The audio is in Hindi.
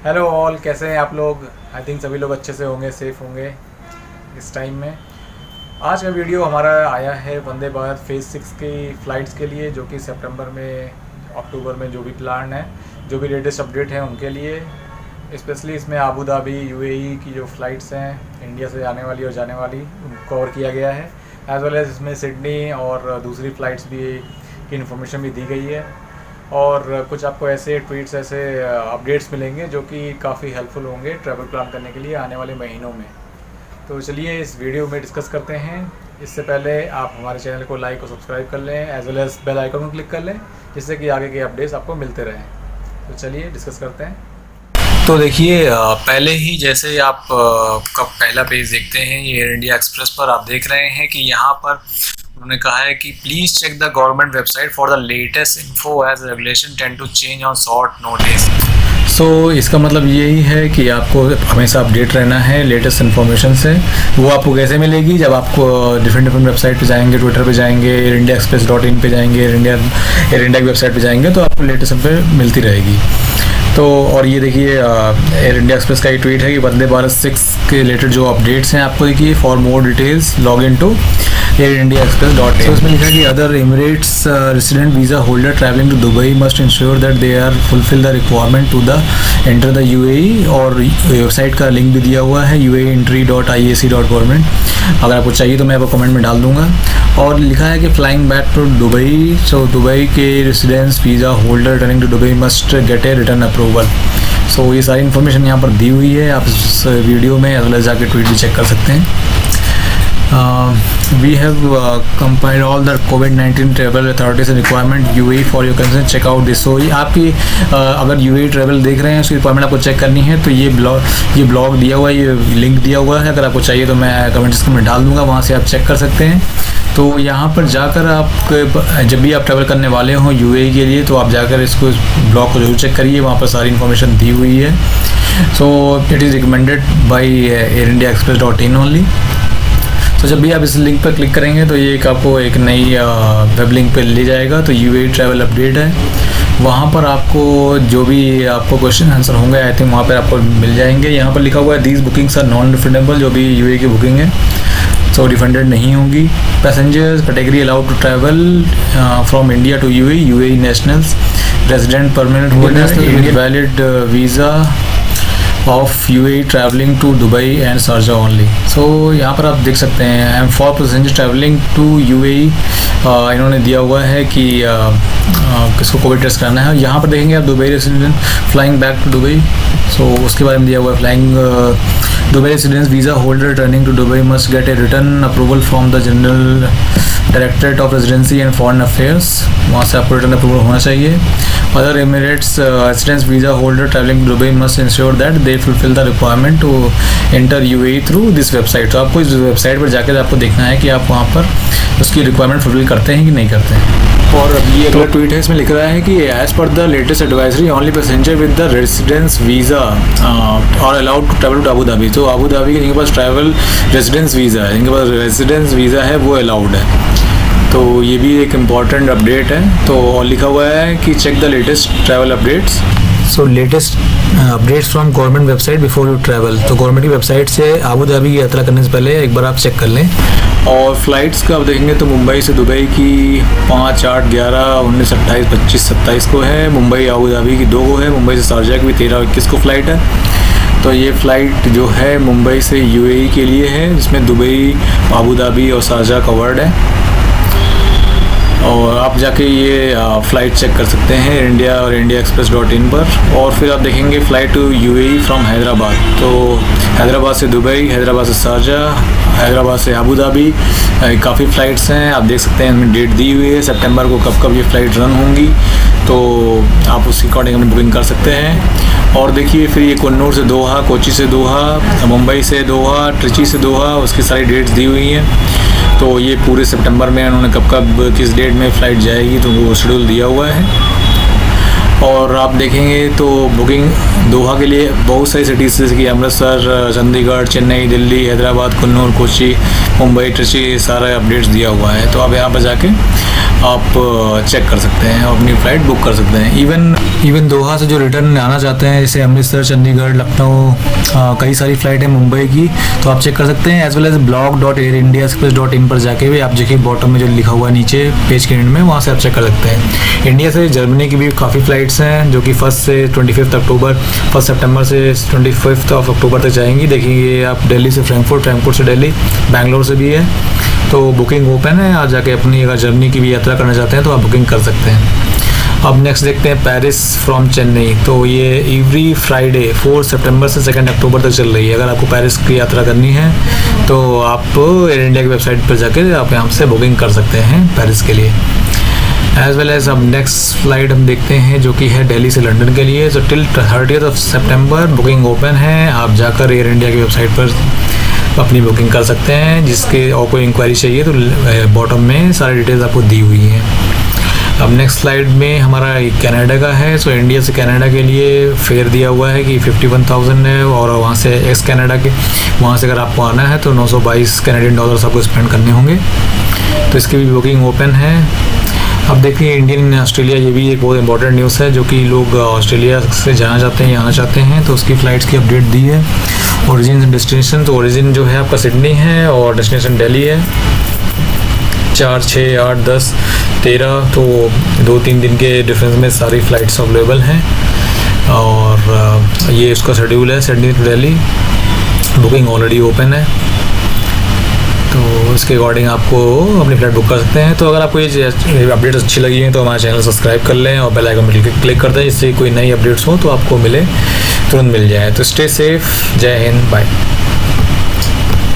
हेलो ऑल, कैसे हैं आप लोग। आई थिंक सभी लोग अच्छे से होंगे, सेफ़ होंगे इस टाइम में। आज का वीडियो हमारा आया है वंदे भारत फेज़ 6 की फ़्लाइट्स के लिए, जो कि सितंबर में अक्टूबर में जो भी प्लान है, जो भी लेटेस्ट अपडेट है उनके लिए। स्पेशली इसमें आबू धाबी यूएई की जो फ़्लाइट्स हैं इंडिया से आने वाली और जाने वाली कवर किया गया है। एज वेल एज इसमें सिडनी और दूसरी फ़्लाइट्स भी की इन्फॉर्मेशन भी दी गई है। और कुछ आपको ऐसे ट्वीट्स, ऐसे अपडेट्स मिलेंगे जो कि काफ़ी हेल्पफुल होंगे ट्रैवल प्लान करने के लिए आने वाले महीनों में। तो चलिए इस वीडियो में डिस्कस करते हैं। इससे पहले आप हमारे चैनल को लाइक और सब्सक्राइब कर लें, as well as bell icon को क्लिक कर लें, जिससे कि आगे के अपडेट्स आपको मिलते रहें। तो चलिए डिस्कस करते हैं। तो देखिए, पहले ही जैसे आप का पहला पेज देखते हैं, ये एयर इंडिया एक्सप्रेस पर आप देख रहे हैं कि यहाँ पर उन्होंने कहा है कि please check the government website for the latest info as regulation tend to change on short notice. So इसका मतलब यही है कि आपको हमेशा अपडेट रहना है लेटेस्ट इन्फॉर्मेशन से। वो आपको कैसे मिलेगी? जब आपको डिफरेंट वेबसाइट पे जाएंगे, ट्विटर पे जाएंगे, air-india-express.in पे जाएंगे, एयर इंडिया की वेबसाइट पे जाएंगे, तो आपको लेटेस्ट अपडेट मिलती रहेगी। तो और ये देखिए, एयर इंडिया एक्सप्रेस का ये ट्वीट है कि वंदे भारत 6 के रिलेटेड जो अपडेट्स हैं आपको देखिए, for more details log in to air-india-express.in। तो इसमें लिखा है कि other Emirates resident visa holder travelling to Dubai must ensure that they are fulfil the requirement to the enter the UAE. और वेबसाइट का लिंक भी दिया हुआ है uaeentry.iac.government। अगर आपको चाहिए तो मैं आपको कमेंट में डाल दूंगा। और लिखा है कि flying back to Dubai, so Dubai के residents visa holder returning to Dubai must get a return approval. So ये सारी इन्फॉर्मेशन यहाँ पर दी हुई है, आप इस वीडियो में अगले जाके ट्वीट भी चेक कर सकते हैं। We have compiled all the COVID-19 travel authorities and requirement UAE for your concern. Check out this। So ये आपकी अगर UAE ट्रैवल देख रहे हैं, उसकी रिक्वायरमेंट आपको चेक करनी है तो ये ब्लॉग दिया हुआ है, ये लिंक दिया हुआ है। अगर आपको चाहिए तो मैं कमेंट सेक्शन में डाल दूंगा, वहाँ से आप चेक कर सकते हैं। तो यहाँ पर जाकर आप जब भी आप ट्रैवल करने वाले हों UAE के लिए, तो आप जाकर इसको ब्लॉग को जरूर चेक करिए, वहाँ पर सारी इन्फॉर्मेशन दी हुई है। So it is recommended by air-india-express.in only. तो जब भी आप इस लिंक पर क्लिक करेंगे तो ये आपको एक नई वेब लिंक पे ले जाएगा। तो यूएई ट्रैवल अपडेट है, वहाँ पर आपको जो भी आपको क्वेश्चन आंसर होंगे आई थिंक वहाँ पर आपको मिल जाएंगे। यहाँ पर लिखा हुआ है these bookings are non refundable. जो भी यूएई की बुकिंग है तो रिफंडेड नहीं होगी। Passengers category allowed to travel from India to UAE nationals resident permanent holder valid visa of UAE travelling to Dubai and Sharjah only. So यहाँ पर आप देख सकते हैं and for passenger travelling to UAE इन्होंने दिया हुआ है कि किसको कोविड टेस्ट कराना है। यहाँ पर देखेंगे आप Dubai resident flying back to Dubai, so उसके बारे में दिया हुआ है। Flying Dubai residents visa holder returning to Dubai must get a return approval from the general directorate of residency and foreign affairs, वहाँ से आपको रिटर्न अप्रूवल होना चाहिए। Other Emirates residents visa holder travelling to Dubai must ensure that they fulfil the requirement to enter UAE through this website. तो आपको इस वेबसाइट पर जाकर आपको देखना है कि आप वहाँ पर उसकी रिक्वायरमेंट फुलफिल करते हैं कि नहीं करते हैं। और ये अगला ट्वीट है, इसमें लिख रहा है कि as per the latest advisory only passenger with the residence visa और allowed to travel to Abu Dhabi. तो आबू धाबी के जिनके पास ट्रैवल रेजिडेंस वीज़ा है, जिनके पास रेजिडेंस वीज़ा है, वो अलाउड है। तो ये भी एक इम्पॉर्टेंट अपडेट है। तो लिखा हुआ है कि check the latest travel updates. So latest updates from government website before you travel. तो गवर्नमेंट की वेबसाइट से आबू धाबी की यात्रा करने से पहले एक बार आप चेक कर लें। और फ्लाइट्स का आप देखेंगे तो मुंबई से दुबई की 5, 8, 11, 19, 28, 25, 27 को है। मुंबई आबू धाबी की 2 को है। मुंबई से शारजा की भी 13 और 21 को फ्लाइट है। तो ये फ़्लाइट जो है मुंबई से यूएई के लिए है, जिसमें दुबई, आबू धाबी और शारजा कवर्ड है। और आप जाके ये फ़्लाइट चेक कर सकते हैं एयर इंडिया और air-india-express.in पर। और फिर आप देखेंगे flight to UAE from Hyderabad. तो हैदराबाद से दुबई, हैदराबाद से शारजा, हैदराबाद से आबू धाबी, काफ़ी फ़्लाइट्स हैं। आप देख सकते हैं इनमें डेट दी हुई है सितंबर को कब ये फ़्लाइट रन होंगी, तो आप उसके अकॉर्डिंग अपनी बुकिंग कर सकते हैं। और देखिए फिर ये कन्नौर से दोहा, कोची से दोहा, मुंबई से दोहा, ट्रिची से दोहा, उसकी सारी डेट्स दी हुई हैं। तो ये पूरे सितंबर में उन्होंने कब किस डेट में फ़्लाइट जाएगी तो वो शेड्यूल दिया हुआ है। और आप देखेंगे तो बुकिंग दोहा के लिए बहुत सारी सिटीज़ जैसे कि अमृतसर, चंडीगढ़, चेन्नई, दिल्ली, हैदराबाद, कन्नौर, कोची, मुंबई, ट्रिची, सारा अपडेट्स दिया हुआ है। तो आप यहाँ पर जाके आप चेक कर सकते हैं और अपनी फ़्लाइट बुक कर सकते हैं। इवन इवन दोहा से जो रिटर्न आना चाहते हैं, जैसे अमृतसर, चंडीगढ़, लखनऊ, कई सारी फ़्लाइट है मुंबई की, तो आप चेक कर सकते हैं। एज वेल एज blog.airindiaexpress.in पर जाके भी आप देखिए बॉटम में जो लिखा हुआ है नीचे पेज के एंड में, वहाँ से आप चेक कर सकते हैं। इंडिया से जर्मनी की भी काफ़ी फ़्लाइट्स हैं जो कि 1 से 25 अक्टूबर, 1 सितंबर से 25 अक्टूबर तक जाएंगी। देखिए आप दिल्ली से फ्रैंकफर्ट, फ्रैंकफर्ट से दिल्ली, बैंगलोर से भी है, तो बुकिंग ओपन है। आप जाके अपनी अगर जर्मनी की भी यात्रा करना चाहते हैं तो आप बुकिंग कर सकते हैं। अब नेक्स्ट देखते हैं पेरिस फ्रॉम चेन्नई। तो ये एवरी फ्राइडे 4 सितंबर से 2 अक्टूबर तक चल रही है। अगर आपको पेरिस की यात्रा करनी है तो आप एयर इंडिया की वेबसाइट पर जाकर आप यहाँ से बुकिंग कर सकते हैं पेरिस के लिए। एज वेल एज अब नेक्स्ट फ्लाइट हम देखते हैं जो कि है दिल्ली से लंदन के लिए। तो टिल 30 सितंबर बुकिंग ओपन है। आप जाकर एयर इंडिया की वेबसाइट पर अपनी बुकिंग कर सकते हैं। जिसके और कोई इंक्वायरी चाहिए तो बॉटम में सारी डिटेल्स आपको दी हुई हैं। अब नेक्स्ट स्लाइड में हमारा कनाडा का है। सो इंडिया से कनाडा के लिए फेयर दिया हुआ है कि 51,000 है, और वहाँ से एक्स कनाडा के वहाँ से अगर आपको आना है तो 922 कैनेडियन डॉलर्स आपको स्पेंड करने होंगे। तो इसकी भी बुकिंग ओपन है। अब देखिए इंडियन ऑस्ट्रेलिया, ये भी एक बहुत इंपॉर्टेंट न्यूज़ है जो कि लोग ऑस्ट्रेलिया से जाना चाहते हैं, आना चाहते हैं, तो उसकी फ़्लाइट्स की अपडेट दी है। ओरिजिन एंड डेस्टिनेशन, तो ओरिजिन जो है आपका सिडनी है और डेस्टिनेशन दिल्ली है। 4, 6, 8, 10, 13, तो 2-3 दिन के डिफरेंस में सारी फ़्लाइट्स अवेलेबल हैं। और ये उसका शेड्यूल है Sydney to Delhi. Booking already open है, तो इसके अकॉर्डिंग आपको अपनी फ़्लाइट बुक कर सकते हैं। तो अगर आपको ये अपडेट्स अच्छी लगी हैं तो हमारे चैनल सब्सक्राइब कर लें और बेल आइकन पर क्लिक कर दें, जिससे कोई नई अपडेट्स हो तो आपको तुरंत मिल जाए। तो स्टे सेफ, जय हिंद, बाय।